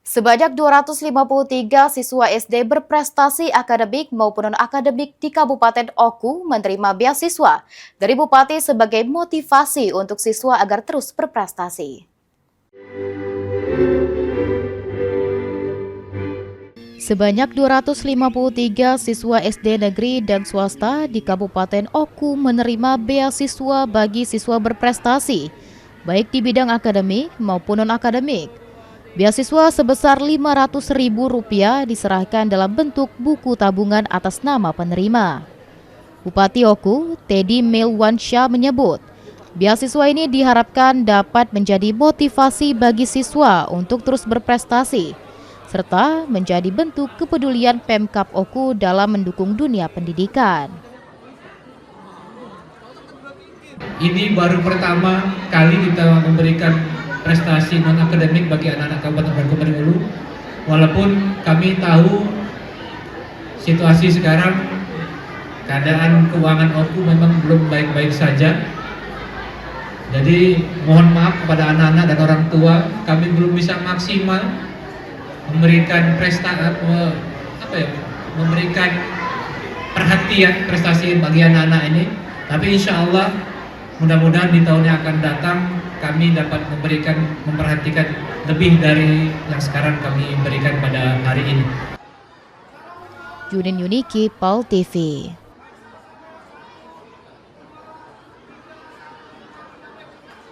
Sebanyak 253 siswa SD berprestasi akademik maupun non-akademik di Kabupaten Oku menerima beasiswa dari Bupati sebagai motivasi untuk siswa agar terus berprestasi. Sebanyak 253 siswa SD negeri dan swasta di Kabupaten Oku menerima beasiswa bagi siswa berprestasi, baik di bidang akademik maupun non-akademik. Beasiswa sebesar Rp500.000 diserahkan dalam bentuk buku tabungan atas nama penerima. Bupati Oku, Teddy Melwansyah menyebut, beasiswa ini diharapkan dapat menjadi motivasi bagi siswa untuk terus berprestasi, serta menjadi bentuk kepedulian Pemkab Oku dalam mendukung dunia pendidikan. Ini baru pertama kali kita memberikan prestasi non-akademik bagi anak-anak Kabupaten Oku Merinulu. Walaupun kami tahu situasi sekarang, keadaan keuangan Oku memang belum baik-baik saja. Jadi mohon maaf kepada anak-anak dan orang tua, kami belum bisa maksimal memberikan memberikan perhatian prestasi bagi anak-anak ini. Tapi insya Allah mudah-mudahan di tahun yang akan datang kami dapat memperhatikan lebih dari yang sekarang kami berikan pada hari ini. Yunin Yuniki, PAL TV.